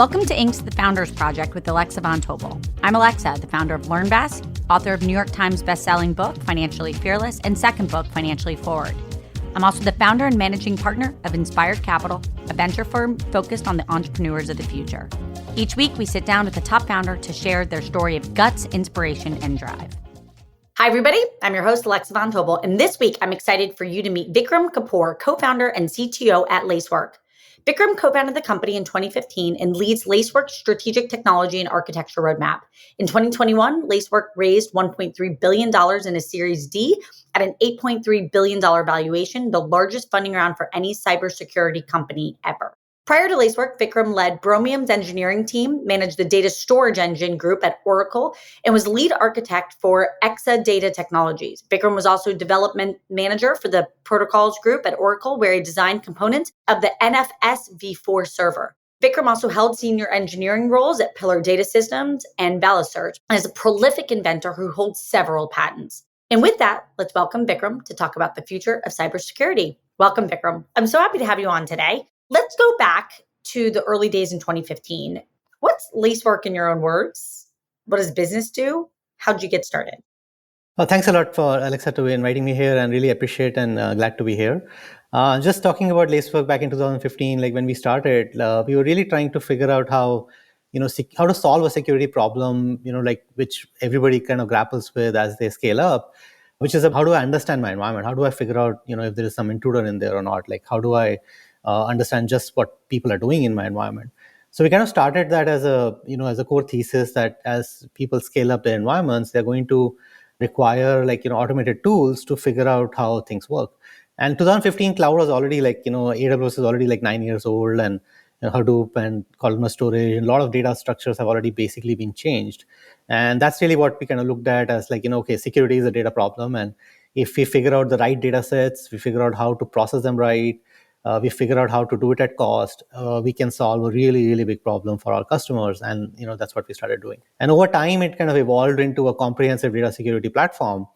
Welcome to Inc.'s The Founders Project with Alexa Von Tobel. I'm Alexa, the founder of LearnVest, author of New York Times bestselling book, Financially Fearless, and second book, Financially Forward. I'm also the founder and managing partner of Inspired Capital, a venture firm focused on the entrepreneurs of the future. Each week, we sit down with a top founder to share their story of guts, inspiration, and drive. Hi, everybody. I'm your host, Alexa Von Tobel, and this week, I'm excited for you to meet Vikram Kapoor, co-founder and CTO at Lacework. Vikram co-founded the company in 2015 and leads Lacework's strategic technology and architecture roadmap. In 2021, Lacework raised $1.3 billion in a Series D at an $8.3 billion valuation, the largest funding round for any cybersecurity company ever. Prior to Lacework, Vikram led Bromium's engineering team, managed the data storage engine group at Oracle, and was lead architect for Exadata Technologies. Vikram was also development manager for the protocols group at Oracle, where he designed components of the NFS v4 server. Vikram also held senior engineering roles at Pillar Data Systems and Lacework, and is a prolific inventor who holds several patents. And with that, let's welcome Vikram to talk about the future of cybersecurity. Welcome, Vikram. I'm so happy to have you on today. Let's go back to the early days in 2015. What's Lacework in your own words? What does business do? How did you get started? Well, thanks a lot for Alexa to inviting me here, and really appreciate and glad to be here. Just talking about Lacework back in 2015, like when we started, we were really trying to figure out how to solve a security problem, like which everybody kind of grapples with as they scale up, which is how do I understand my environment? How do I figure out, if there is some intruder in there or not? Like, how do I understand just what people are doing in my environment? So we kind of started that as a core thesis that as people scale up their environments, they're going to require automated tools to figure out how things work. And 2015 cloud was already AWS is already 9 years old, and Hadoop and columnar storage and a lot of data structures have already basically been changed. And that's really what we kind of looked at as okay, security is a data problem. And if we figure out the right data sets, we figure out how to process them right, we figure out how to do it at cost, we can solve a really, really big problem for our customers. And that's what we started doing. And over time, it kind of evolved into a comprehensive data security platform,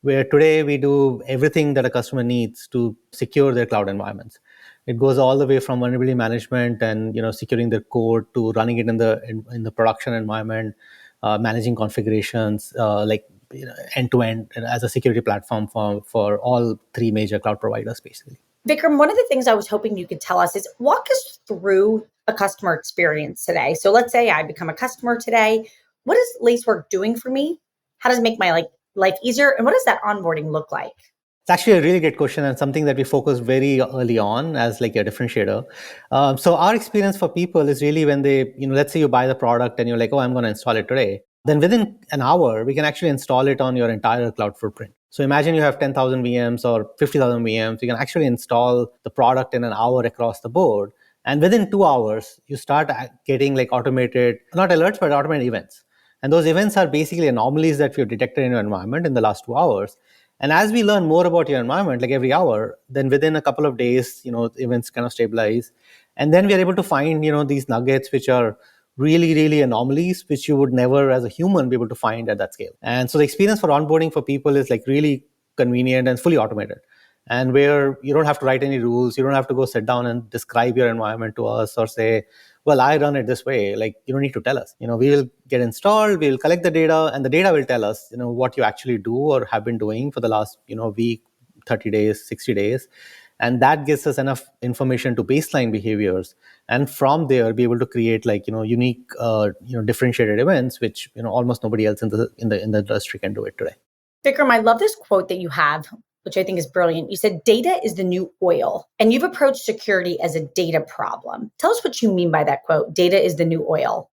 where today we do everything that a customer needs to secure their cloud environments. It goes all the way from vulnerability management and securing their code to running it in the production environment, managing configurations, end to end as a security platform for all three major cloud providers, basically. Vikram, one of the things I was hoping you could tell us is walk us through a customer experience today. So let's say I become a customer today. What is Lacework doing for me? How does it make my life easier? And what does that onboarding look like? It's actually a really great question, and something that we focus very early on as a differentiator. So our experience for people is really when they, let's say you buy the product and you're like, oh, I'm going to install it today. Then within an hour, we can actually install it on your entire cloud footprint. So imagine you have 10,000 VMs or 50,000 VMs. You can actually install the product in an hour across the board. And within 2 hours, you start getting automated, not alerts, but automated events. And those events are basically anomalies that we've detected in your environment in the last 2 hours. And as we learn more about your environment, every hour, then within a couple of days, events kind of stabilize. And then we are able to find, these nuggets, which are really, really anomalies, which you would never as a human be able to find at that scale. And so the experience for onboarding for people is really convenient and fully automated. And where you don't have to write any rules, you don't have to go sit down and describe your environment to us or say, well, I run it this way. You don't need to tell us. We will get installed, we will collect the data, and the data will tell us, what you actually do or have been doing for the last, week, 30 days, 60 days. And that gives us enough information to baseline behaviors. And from there, be able to create unique, differentiated events, which, almost nobody else in the industry can do it today. Vikram, I love this quote that you have, which I think is brilliant. You said, data is the new oil, and you've approached security as a data problem. Tell us what you mean by that quote, data is the new oil.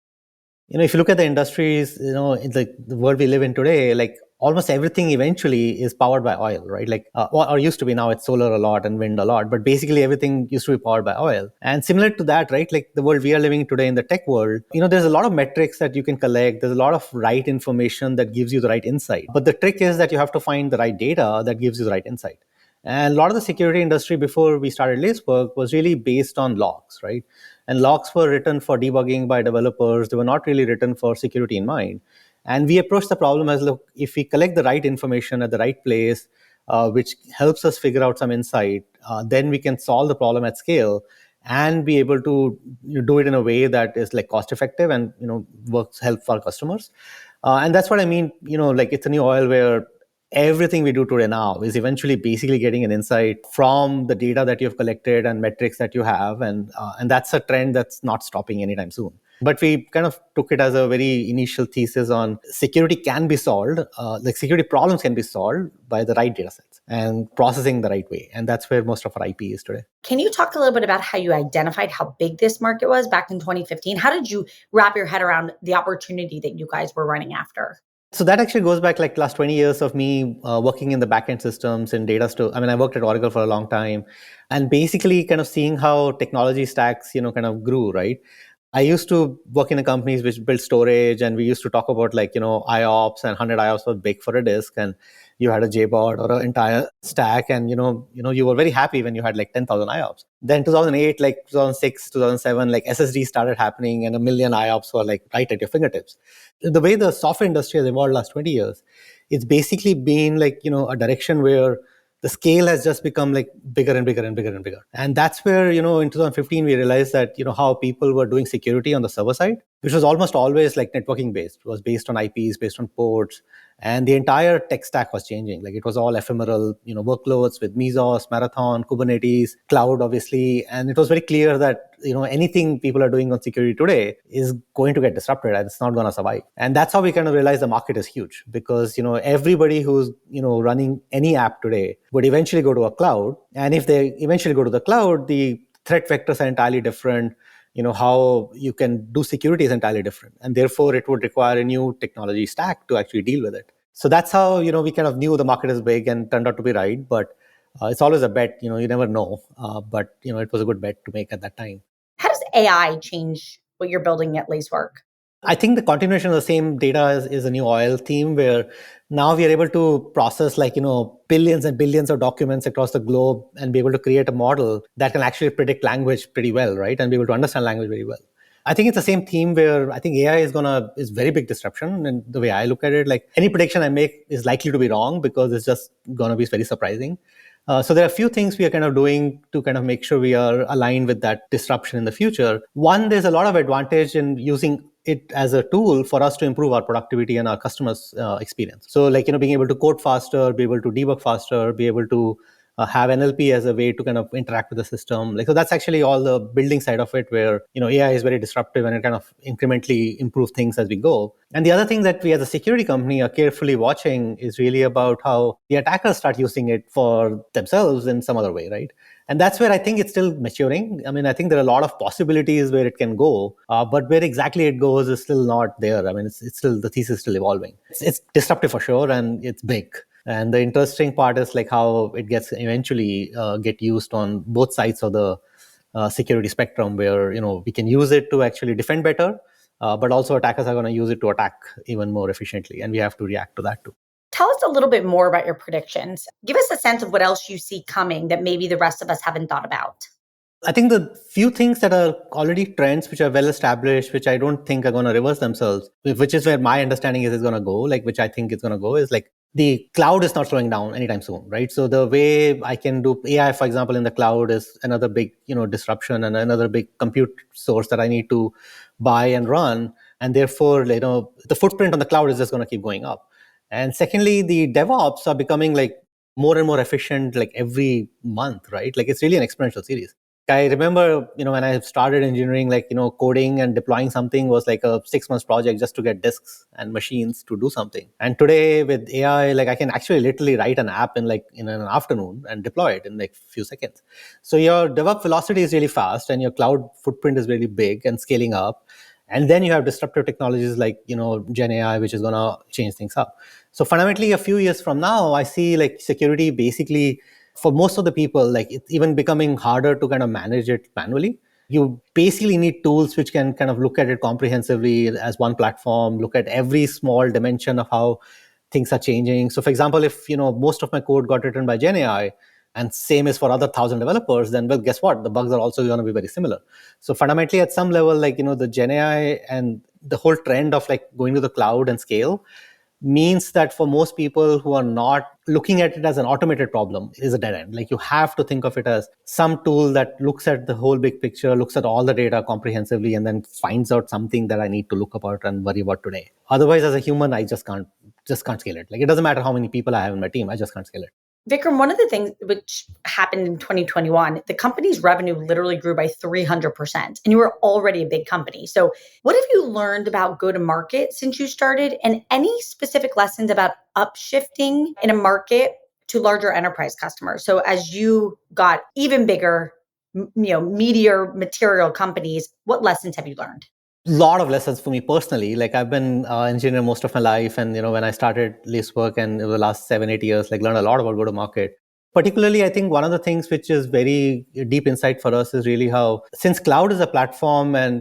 If you look at the industries, in the world we live in today, almost everything eventually is powered by oil, right? Or used to be. Now it's solar a lot and wind a lot, but basically everything used to be powered by oil. And similar to that, right? The world we are living today in the tech world, there's a lot of metrics that you can collect. There's a lot of right information that gives you the right insight. But the trick is that you have to find the right data that gives you the right insight. And a lot of the security industry before we started Lacework was really based on logs, right? And logs were written for debugging by developers. They were not really written for security in mind. And we approached the problem as, look, if we collect the right information at the right place, which helps us figure out some insight, then we can solve the problem at scale. and be able to do it in a way that is like cost effective and help for our customers. And that's what I mean. Like it's a new oil where everything we do today now is eventually basically getting an insight from the data that you've collected and metrics that you have, and that's a trend that's not stopping anytime soon. But we kind of took it as a very initial thesis on security can be solved, like security problems can be solved by the right data sets and processing the right way. And that's where most of our IP is today. Can you talk a little bit about how you identified how big this market was back in 2015? How did you wrap your head around the opportunity that you guys were running after? So that actually goes back like last 20 years of me working in the backend systems and data store. I mean, I worked at Oracle for a long time and basically kind of seeing how technology stacks, kind of grew, right? I used to work in the companies which built storage, and we used to talk about like, IOPS, and 100 IOPS was big for a disk, and you had a JBOD or an entire stack, and you were very happy when you had like 10,000 IOPS. Then 2008, like 2006, 2007, like SSD started happening, and a million IOPS were like right at your fingertips. The way the software industry has evolved last 20 years, it's basically been like, a direction where the scale has just become like bigger and bigger and bigger and bigger. And that's where, in 2015, we realized that, how people were doing security on the server side, which was almost always like networking based. It was based on IPs, based on ports. And the entire tech stack was changing. Like it was all ephemeral, workloads with Mesos, Marathon, Kubernetes, cloud, obviously. And it was very clear that, anything people are doing on security today is going to get disrupted and it's not going to survive. And that's how we kind of realized the market is huge because, everybody who's, running any app today would eventually go to a cloud. And if they eventually go to the cloud, the threat vectors are entirely different. How you can do security is entirely different. And therefore, it would require a new technology stack to actually deal with it. So that's how, we kind of knew the market is big and turned out to be right. But it's always a bet, you never know. But, it was a good bet to make at that time. How does AI change what you're building at Lacework? I think the continuation of the same data is a new oil theme where now we are able to process like, billions and billions of documents across the globe and be able to create a model that can actually predict language pretty well, right? And be able to understand language very well. I think it's the same theme where I think AI is very big disruption. And the way I look at it, like any prediction I make is likely to be wrong because it's just going to be very surprising. So there are a few things we are kind of doing to kind of make sure we are aligned with that disruption in the future. One, there's a lot of advantage in using it as a tool for us to improve our productivity and our customers' experience. So like, being able to code faster, be able to debug faster, be able to have NLP as a way to kind of interact with the system. Like, so that's actually all the building side of it where, AI is very disruptive and it kind of incrementally improves things as we go. And the other thing that we as a security company are carefully watching is really about how the attackers start using it for themselves in some other way, right? And that's where I think it's still maturing. I mean, I think there are a lot of possibilities where it can go, but where exactly it goes is still not there. I mean, it's still, the thesis is still evolving. It's disruptive for sure, and it's big. And the interesting part is like how it gets eventually get used on both sides of the security spectrum, where we can use it to actually defend better, but also attackers are going to use it to attack even more efficiently, and we have to react to that too. Tell us a little bit more about your predictions. Give us a sense of what else you see coming that maybe the rest of us haven't thought about. I think the few things that are already trends which are well established, which I don't think are going to reverse themselves, which is where my understanding is going to go, like which I think is going to go, is like the cloud is not slowing down anytime soon, right? So the way I can do AI, for example, in the cloud is another big, disruption and another big compute source that I need to buy and run. And therefore, the footprint on the cloud is just going to keep going up. And secondly, the DevOps are becoming like more and more efficient like every month, right? Like it's really an exponential series. I remember, when I started engineering, like, coding and deploying something was like a 6 months project just to get disks and machines to do something. And today with AI, like I can actually literally write an app in an afternoon and deploy it in like a few seconds. So your DevOps velocity is really fast and your cloud footprint is really big and scaling up. And then you have disruptive technologies like, Gen AI, which is going to change things up. So fundamentally, a few years from now, I see like security basically, for most of the people, like it's even becoming harder to kind of manage it manually. You basically need tools which can kind of look at it comprehensively as one platform, look at every small dimension of how things are changing. So for example, if, most of my code got written by Gen AI, and same is for other 1,000 developers, then, well, guess what? The bugs are also going to be very similar. So fundamentally, at some level, like, the Gen AI and the whole trend of like going to the cloud and scale means that for most people who are not looking at it as an automated problem is a dead end. Like you have to think of it as some tool that looks at the whole big picture, looks at all the data comprehensively, and then finds out something that I need to look about and worry about today. Otherwise, as a human, I just can't scale it. Like it doesn't matter how many people I have in my team, I just can't scale it. Vikram, one of the things which happened in 2021, the company's revenue literally grew by 300%, and you were already a big company. So what have you learned about go-to-market since you started, and any specific lessons about upshifting in a market to larger enterprise customers? So as you got even bigger, meatier material companies, what lessons have you learned? Lot of lessons for me personally. Like I've been engineer most of my life, and when I started Lacework and over the last 7-8 years, like learned a lot about go to market. Particularly, I think one of the things which is very deep insight for us is really how, since cloud is a platform and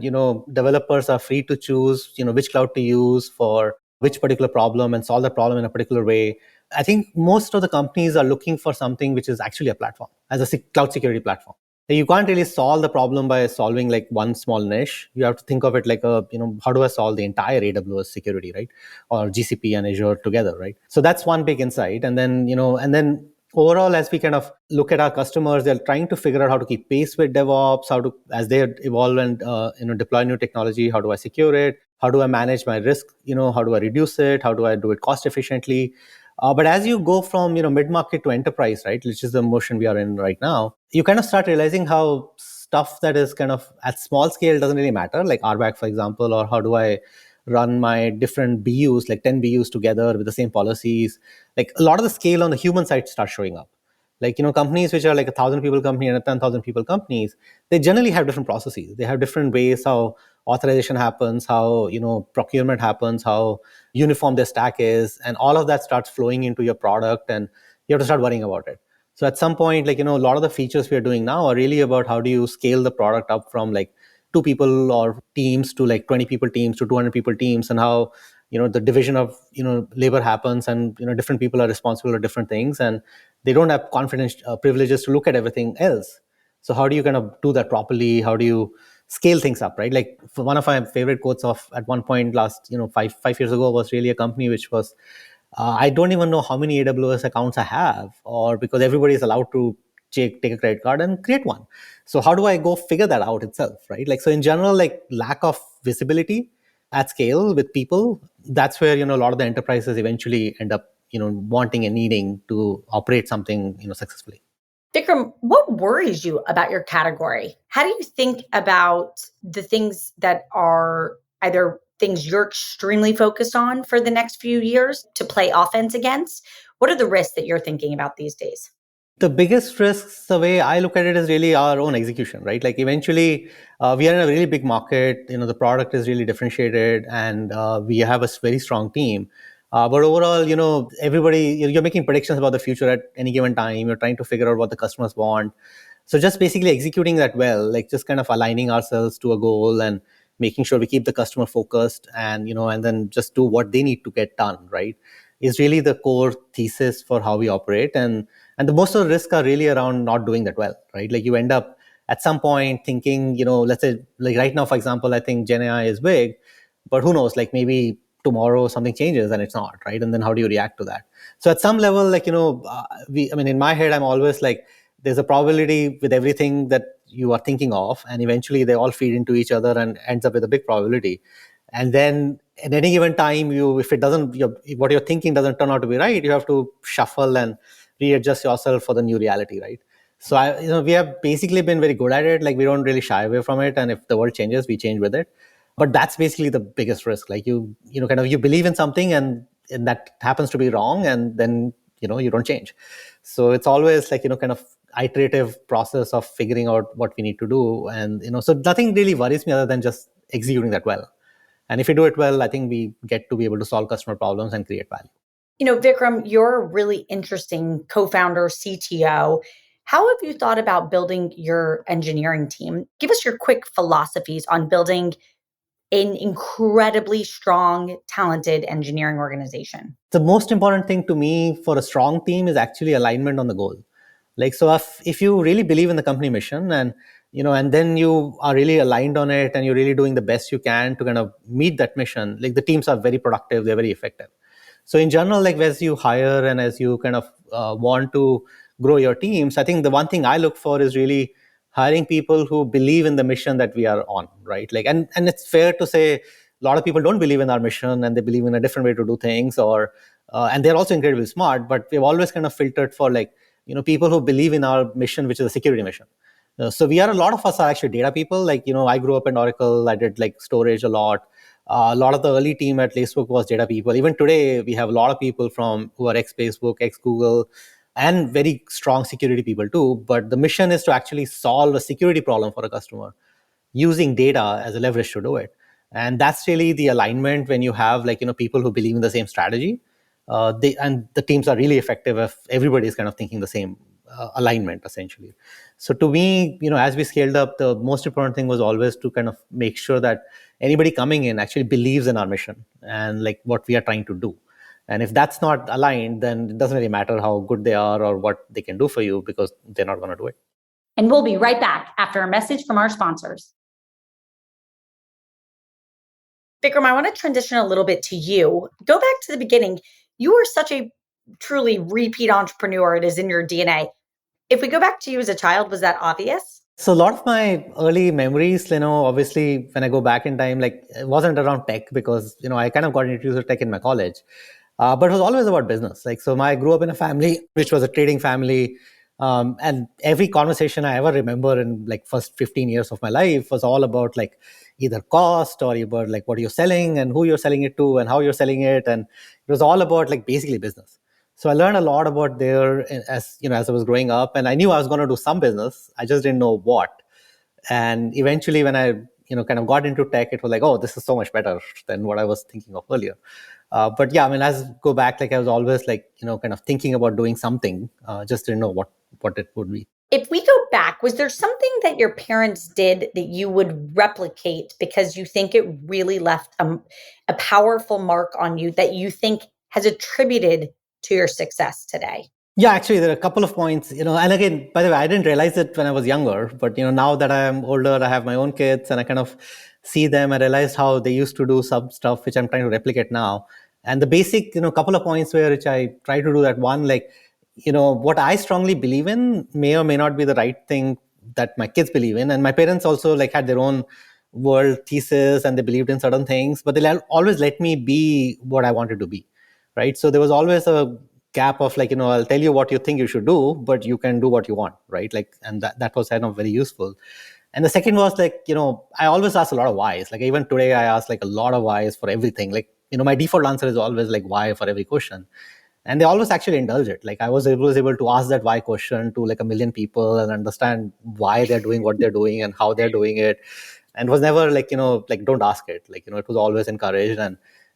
developers are free to choose which cloud to use for which particular problem and solve the problem in a particular way. I think most of the companies are looking for something which is actually a platform, as a cloud security platform. You can't really solve the problem by solving like one small niche. You have to think of it like how do I solve the entire AWS security, right? Or GCP and Azure together, right? So that's one big insight. And then overall, as we kind of look at our customers, they're trying to figure out how to keep pace with DevOps, as they evolve and deploy new technology, how do I secure it? How do I manage my risk? How do I reduce it? How do I do it cost efficiently? But as you go from mid-market to enterprise, right, which is the motion we are in right now, you kind of start realizing how stuff that is kind of at small scale doesn't really matter, like RBAC, for example, or how do I run my different BUs, like 10 BUs together with the same policies. Like a lot of the scale on the human side starts showing up. Like, companies which are like 1,000 people company and a 10,000 people companies, they generally have different processes. They have different ways how authorization happens, how, procurement happens, how uniform their stack is. And all of that starts flowing into your product and you have to start worrying about it. So at some point, like, a lot of the features we are doing now are really about how do you scale the product up from like 2 people or teams to like 20 people teams to 200 people teams, and how, the division of, labor happens, and, different people are responsible for different things, and they don't have confidence privileges to look at everything else. So how do you kind of do that properly? How do you scale things up, right? Like one of my favorite quotes of at one point last, 5 years ago was really a company which was, I don't even know how many AWS accounts I have, or because everybody is allowed to take a credit card and create one. So how do I go figure that out itself, right? Like, so in general, like lack of visibility at scale with people, that's where, a lot of the enterprises eventually end up, wanting and needing to operate something, successfully. Vikram, what worries you about your category? How do you think about the things that are either things you're extremely focused on for the next few years to play offense against? What are the risks that you're thinking about these days? The biggest risks, the way I look at it, is really our own execution, right? Like eventually, we are in a really big market. The product is really differentiated, and we have a very strong team. But overall, everybody, you're making predictions about the future at any given time. You're trying to figure out what the customers want. So just basically executing that well, like just kind of aligning ourselves to a goal and making sure we keep the customer focused, and and then just do what they need to get done, right, is really the core thesis for how we operate. And the most of the risks are really around not doing that well, right? Like you end up at some point thinking, let's say like right now, for example, I think Gen AI is big, but who knows, like maybe tomorrow something changes and it's not, right? And then how do you react to that? So at some level, like, in my head, I'm always like, there's a probability with everything that you are thinking of, and eventually they all feed into each other and ends up with a big probability. And then at any given time, if it doesn't, what you're thinking doesn't turn out to be right, you have to shuffle and readjust yourself for the new reality, right? So we have basically been very good at it. Like we don't really shy away from it, and if the world changes, we change with it. But that's basically the biggest risk. Like you kind of you believe in something, and that happens to be wrong, and then you don't change. So it's always like kind of iterative process of figuring out what we need to do, and so nothing really worries me other than just executing that well. And if we do it well, I think we get to be able to solve customer problems and create value. Vikram, you're a really interesting co-founder, CTO. How have you thought about building your engineering team? Give us your quick philosophies on building an incredibly strong, talented engineering organization. The most important thing to me for a strong team is actually alignment on the goal. Like, so if you really believe in the company mission, and and then you are really aligned on it, and you're really doing the best you can to kind of meet that mission, like the teams are very productive, they're very effective. So in general, like as you hire and as you kind of want to grow your teams, I think the one thing I look for is really hiring people who believe in the mission that we are on, right? Like, and it's fair to say a lot of people don't believe in our mission and they believe in a different way to do things, or and they're also incredibly smart. But we've always kind of filtered for like people who believe in our mission, which is a security mission. So we are a lot of us are actually data people. Like I grew up in Oracle. I did like storage a lot. A lot of the early team at Lacework was data people. Even today, we have a lot of people from who are ex-Facebook, ex-Google, and very strong security people too. But the mission is to actually solve a security problem for a customer using data as a leverage to do it. And that's really the alignment when you have like people who believe in the same strategy. And the teams are really effective if everybody is kind of thinking the same alignment essentially. So to me, as we scaled up, the most important thing was always to kind of make sure that anybody coming in actually believes in our mission and like what we are trying to do. And if that's not aligned, then it doesn't really matter how good they are or what they can do for you, because they're not going to do it. And we'll be right back after a message from our sponsors. Vikram, I want to transition a little bit to you. Go back to the beginning. You were such a truly repeat entrepreneur. It is in your DNA. If we go back to you as a child, was that obvious? So a lot of my early memories, obviously when I go back in time, like it wasn't around tech because, I kind of got introduced to tech in my college. But it was always about business. Like, so I grew up in a family, which was a trading family. And every conversation I ever remember in like first 15 years of my life was all about like either cost or about like what you're selling and who you're selling it to and how you're selling it. And it was all about like basically business. So I learned a lot about there as I was growing up, and I knew I was going to do some business. I just didn't know what. And eventually when I kind of got into tech, it was like, oh, this is so much better than what I was thinking of earlier. But yeah, I mean, as go back, like I was always like, kind of thinking about doing something, just didn't know what it would be. If we go back, was there something that your parents did that you would replicate because you think it really left a powerful mark on you that you think has attributed to your success today? Yeah, actually, there are a couple of points, and again, by the way, I didn't realize it when I was younger, but, now that I am older, I have my own kids and I kind of see them. I realized how they used to do some stuff, which I'm trying to replicate now. And the basic, couple of points where which I try to do that. One, like, what I strongly believe in may or may not be the right thing that my kids believe in. And my parents also like had their own world thesis and they believed in certain things, but they always let me be what I wanted to be. Right. So there was always a gap of like, I'll tell you what you think you should do, but you can do what you want. Right. Like, and that was kind of very useful. And the second was like, I always ask a lot of whys. Like even today, I ask like a lot of whys for everything. Like, my default answer is always like why for every question. And they always actually indulge it. Like I was able to ask that why question to like 1 million people and understand why they're doing what they're doing and how they're doing it. And was never like, like don't ask it. Like, it was always encouraged.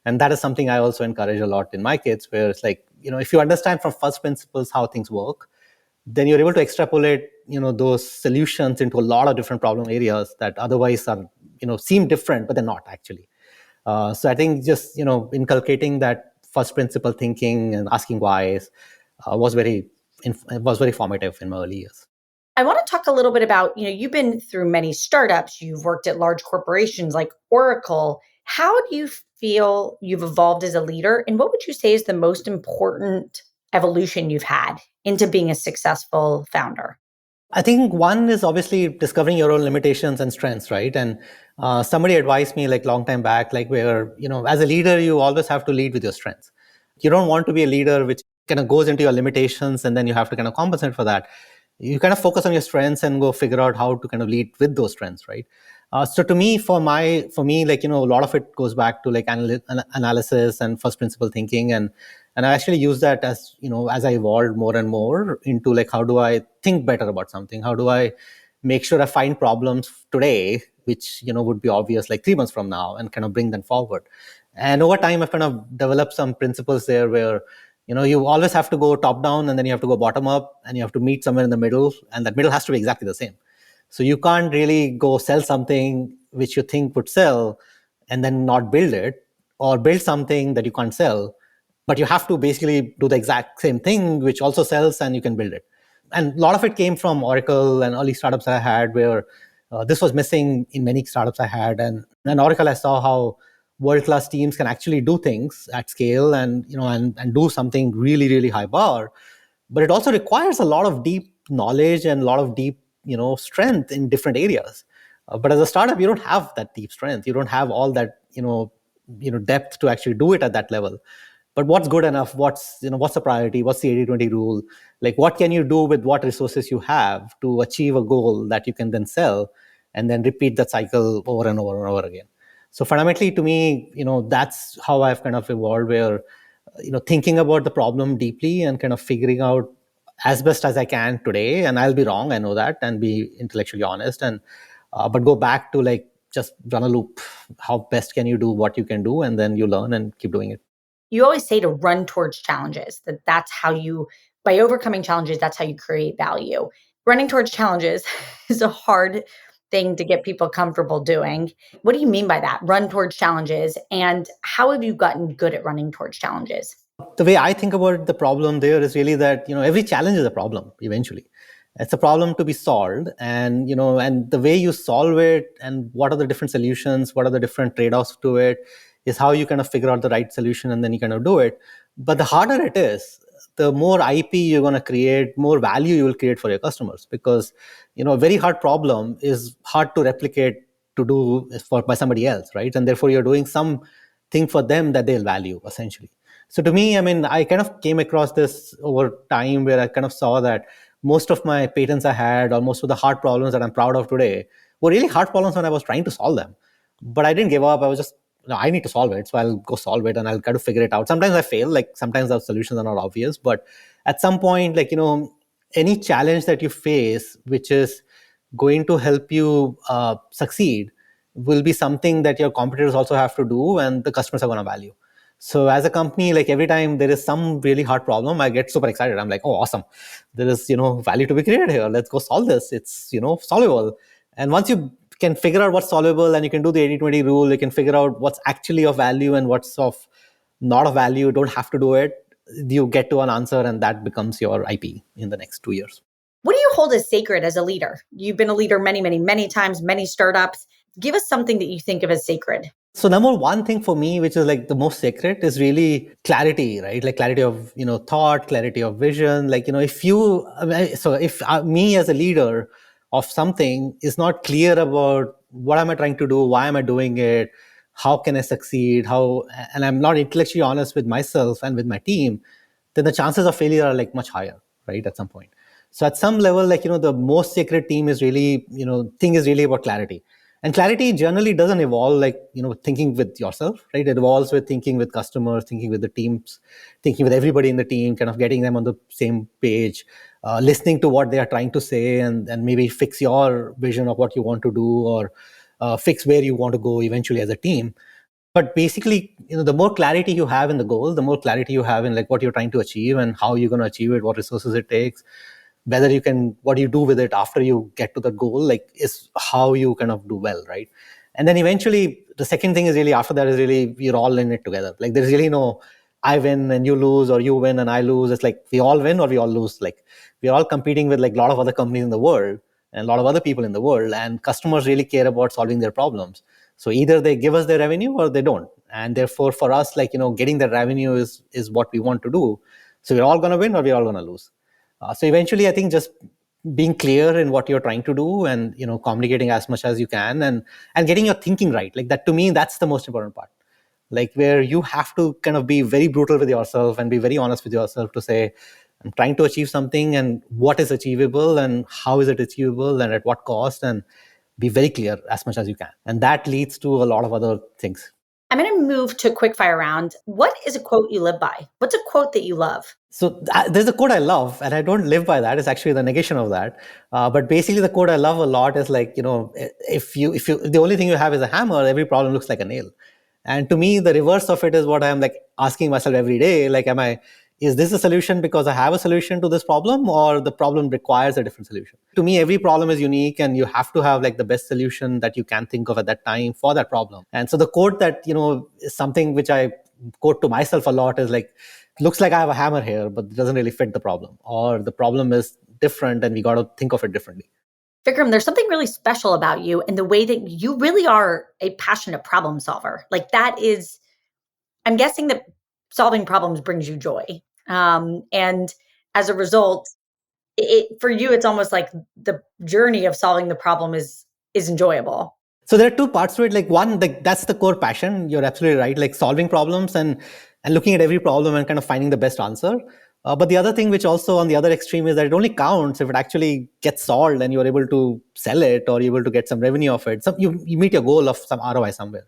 And that is something I also encourage a lot in my kids, where it's like, if you understand from first principles how things work, then you're able to extrapolate, those solutions into a lot of different problem areas that otherwise are, seem different, but they're not actually. So I think just, inculcating that first principle thinking and asking whys was very formative in my early years. I want to talk a little bit about, you've been through many startups, you've worked at large corporations like Oracle. How do you feel you've evolved as a leader? And what would you say is the most important evolution you've had into being a successful founder? I think one is obviously discovering your own limitations and strengths, right? And somebody advised me like long time back, like where, as a leader, you always have to lead with your strengths. You don't want to be a leader which kind of goes into your limitations and then you have to kind of compensate for that. You kind of focus on your strengths and go figure out how to kind of lead with those strengths, right? So to me, for me, like, a lot of it goes back to like analysis and first principle thinking. And I actually use that as, as I evolved more and more into like, how do I think better about something? How do I make sure I find problems today, which, would be obvious like 3 months from now, and kind of bring them forward. And over time, I've kind of developed some principles there where, you always have to go top down and then you have to go bottom up and you have to meet somewhere in the middle. And that middle has to be exactly the same. So you can't really go sell something which you think would sell and then not build it, or build something that you can't sell, but you have to basically do the exact same thing, which also sells and you can build it. And a lot of it came from Oracle and early startups I had where this was missing in many startups I had. And Oracle, I saw how world-class teams can actually do things at scale and, and do something really, really high bar. But it also requires a lot of deep knowledge and a lot of deep, strength in different areas. But as a startup, you don't have that deep strength. You don't have all that, depth to actually do it at that level. But what's good enough? What's the priority? What's the 80-20 rule? Like, what can you do with what resources you have to achieve a goal that you can then sell and then repeat that cycle over and over and over again? So fundamentally, to me, that's how I've kind of evolved, where, thinking about the problem deeply and kind of figuring out as best as I can today, and I'll be wrong, I know that, and be intellectually honest, and but go back to like just run a loop. How best can you do what you can do, and then you learn and keep doing it. You always say to run towards challenges, that's how you, by overcoming challenges, that's how you create value. Running towards challenges is a hard thing to get people comfortable doing. What do you mean by that? Run towards challenges. And how have you gotten good at running towards challenges? The way I think about the problem there is really that, every challenge is a problem eventually. It's a problem to be solved, and and the way you solve it and what are the different solutions, what are the different trade-offs to it, is how you kind of figure out the right solution and then you kind of do it. But the harder it is, the more IP you're going to create, more value you will create for your customers, because a very hard problem is hard to replicate to do by somebody else, right? And therefore you're doing something for them that they'll value essentially. So to me, I mean, I kind of came across this over time where I kind of saw that most of my patents I had, or most of the hard problems that I'm proud of today, were really hard problems when I was trying to solve them. But I didn't give up. I was just, no, I need to solve it. So I'll go solve it and I'll try to figure it out. Sometimes I fail, like sometimes the solutions are not obvious. But at some point, like, any challenge that you face, which is going to help you succeed, will be something that your competitors also have to do and the customers are going to value. So as a company, like every time there is some really hard problem, I get super excited. I'm like, oh, awesome. There is, value to be created here. Let's go solve this. It's, solvable. And once you can figure out what's solvable and you can do the 80-20 rule, you can figure out what's actually of value and what's of not of value, you don't have to do it. You get to an answer and that becomes your IP in the next 2 years. What do you hold as sacred as a leader? You've been a leader many, many, many times, many startups. Give us something that you think of as sacred. So number one thing for me, which is like the most sacred, is really clarity, right? Like clarity of, thought, clarity of vision. Like, if me as a leader of something is not clear about what am I trying to do, why am I doing it, how can I succeed, and I'm not intellectually honest with myself and with my team, then the chances of failure are like much higher, right? At some point. So at some level, like, the most sacred thing is really about clarity. And clarity generally doesn't evolve like, thinking with yourself, right? It evolves with thinking with customers, thinking with the teams, thinking with everybody in the team, kind of getting them on the same page, listening to what they are trying to say, and maybe fix your vision of what you want to do, or fix where you want to go eventually as a team. But basically, the more clarity you have in the goal, the more clarity you have in like what you're trying to achieve and how you're going to achieve it, what resources it takes, what you do with it after you get to the goal, like is how you kind of do well, right? And then eventually the second thing is really after that is really we're all in it together. Like there's really no I win and you lose, or you win and I lose. It's like we all win or we all lose. Like we're all competing with like a lot of other companies in the world and a lot of other people in the world, and customers really care about solving their problems. So either they give us their revenue or they don't. And therefore for us, like, getting the revenue is what we want to do. So we're all going to win or we're all going to lose. So eventually, I think just being clear in what you're trying to do and communicating as much as you can and getting your thinking right, like that, to me, that's the most important part. Like where you have to kind of be very brutal with yourself and be very honest with yourself to say, I'm trying to achieve something and what is achievable and how is it achievable and at what cost, and be very clear as much as you can. And that leads to a lot of other things. I'm going to move to quick fire round. What is a quote you live by? What's a quote that you love? So there's a quote I love, and I don't live by that. It's actually the negation of that. But basically, the quote I love a lot is like, if the only thing you have is a hammer, every problem looks like a nail. And to me, the reverse of it is what I'm like asking myself every day. Like, is this a solution because I have a solution to this problem, or the problem requires a different solution? To me, every problem is unique and you have to have like the best solution that you can think of at that time for that problem. And so the quote that, is something which I quote to myself a lot is like, looks like I have a hammer here, but it doesn't really fit the problem, or the problem is different and we got to think of it differently. Vikram, there's something really special about you in the way that you really are a passionate problem solver. Like that is, I'm guessing that solving problems brings you joy. And as a result, for you, it's almost like the journey of solving the problem is enjoyable. So there are two parts to it. Like one, like that's the core passion. You're absolutely right. Like solving problems and looking at every problem and kind of finding the best answer. But the other thing, which also on the other extreme, is that it only counts if it actually gets solved and you're able to sell it or you're able to get some revenue of it. So you meet your goal of some ROI somewhere.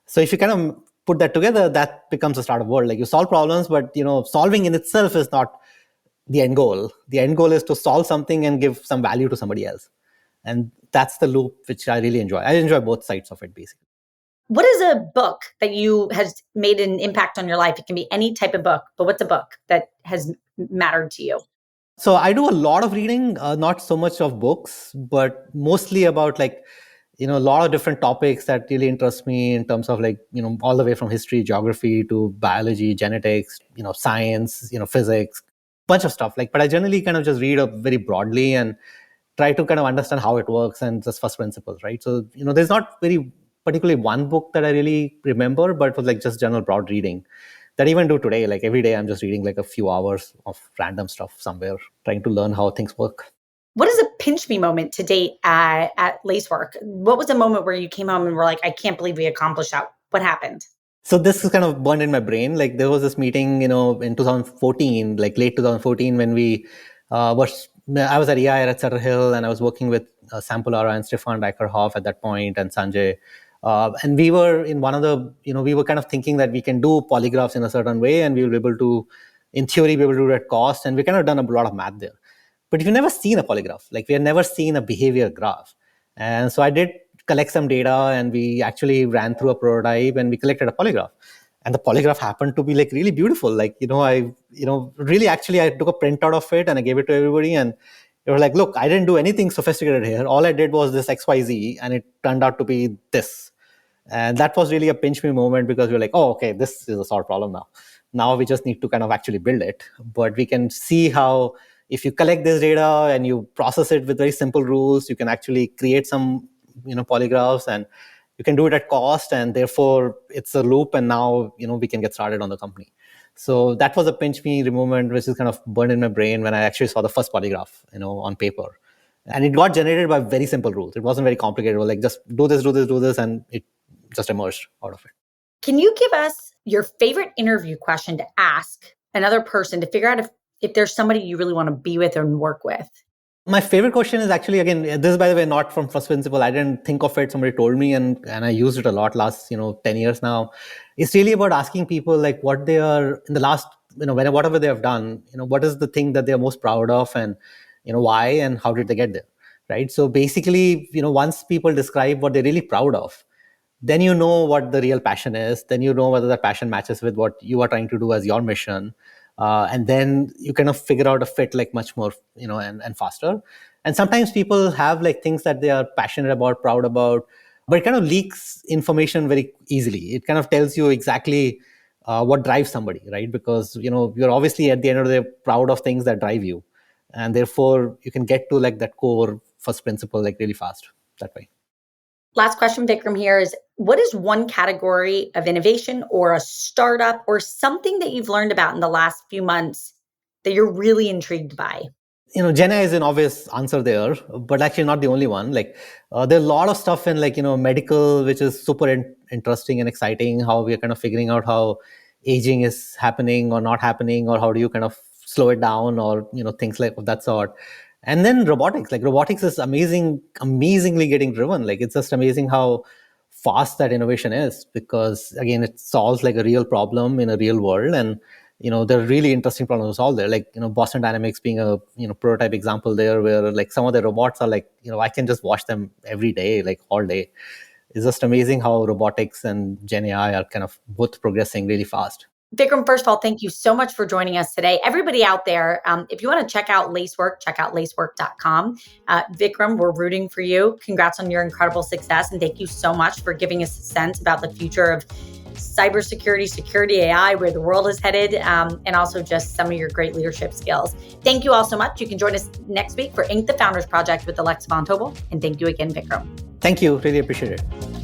So if you kind of put that together, that becomes a startup world. Like you solve problems, but solving in itself is not the end goal. The end goal is to solve something and give some value to somebody else. And that's the loop which I really enjoy. I enjoy both sides of it, basically. What is a book that has made an impact on your life? It can be any type of book, but what's a book that has mattered to you? So I do a lot of reading, not so much of books, but mostly about a lot of different topics that really interest me in terms of all the way from history, geography to biology, genetics, science, physics, bunch of stuff. But I generally kind of just read up very broadly and try to kind of understand how it works and just first principles, right? So, there's not very particularly one book that I really remember, but it was just general broad reading that I even do today. Like every day I'm just reading a few hours of random stuff somewhere, trying to learn how things work. What is a pinch me moment to date at Lacework? What was a moment where you came home and were like, I can't believe we accomplished that? What happened? So this is kind of burned in my brain. There was this meeting, in 2014, late 2014, when I was at EIR at Sutter Hill, and I was working with Sam Polara and Stefan Reicherhoff at that point, and Sanjay. And we were in we were kind of thinking that we can do polygraphs in a certain way, and we will be able to, in theory, be able to do it at cost. And we kind of done a lot of math there. But we've never seen a polygraph. We had never seen a behavior graph. And so I did collect some data, and we actually ran through a prototype, and we collected a polygraph. And the polygraph happened to be really beautiful. Really actually I took a printout of it and I gave it to everybody, and they were like, look, I didn't do anything sophisticated here. All I did was this XYZ, and it turned out to be this. And that was really a pinch me moment, because we were like, oh, okay, this is a solved problem now. Now we just need to kind of actually build it. But we can see how if you collect this data and you process it with very simple rules, you can actually create some polygraphs, and you can do it at cost, and therefore it's a loop, and now we can get started on the company. So that was a pinch me moment, which is kind of burned in my brain when I actually saw the first polygraph on paper. And it got generated by very simple rules. It wasn't very complicated. It was just do this, and it just emerged out of it. Can you give us your favorite interview question to ask another person to figure out if there's somebody you really want to be with and work with? My favorite question is actually, again, this is, by the way, not from first principle. I didn't think of it. Somebody told me, and I used it a lot last 10 years now. It's really about asking people what they are in the last, whatever they have done, what is the thing that they're most proud of, and why, and how did they get there, right? So basically, once people describe what they're really proud of, then you know what the real passion is. Then you know whether that passion matches with what you are trying to do as your mission. And then you kind of figure out a fit much more, and faster. And sometimes people have things that they are passionate about, proud about, but it kind of leaks information very easily. It kind of tells you exactly what drives somebody, right? Because, you're obviously at the end of the day proud of things that drive you. And therefore you can get to that core first principle, really fast that way. Last question, Vikram, here is, what is one category of innovation or a startup or something that you've learned about in the last few months that you're really intrigued by? Gen AI is an obvious answer there, but actually not the only one. There are a lot of stuff in medical, which is super interesting and exciting, how we are kind of figuring out how aging is happening or not happening, or how do you kind of slow it down, or, things of that sort. And then robotics, robotics is amazingly getting driven. It's just amazing how fast that innovation is, because again, it solves a real problem in a real world. And, there are really interesting problems to solve there. Boston Dynamics being a, prototype example there, where some of the robots are I can just watch them every day, all day. It's just amazing how robotics and Gen AI are kind of both progressing really fast. Vikram, first of all, thank you so much for joining us today. Everybody out there, if you want to check out Lacework, check out lacework.com. Vikram, we're rooting for you. Congrats on your incredible success. And thank you so much for giving us a sense about the future of cybersecurity, security, AI, where the world is headed, and also just some of your great leadership skills. Thank you all so much. You can join us next week for Inc. the Founders Project with Alexa Von Tobel. And thank you again, Vikram. Thank you. Really appreciate it.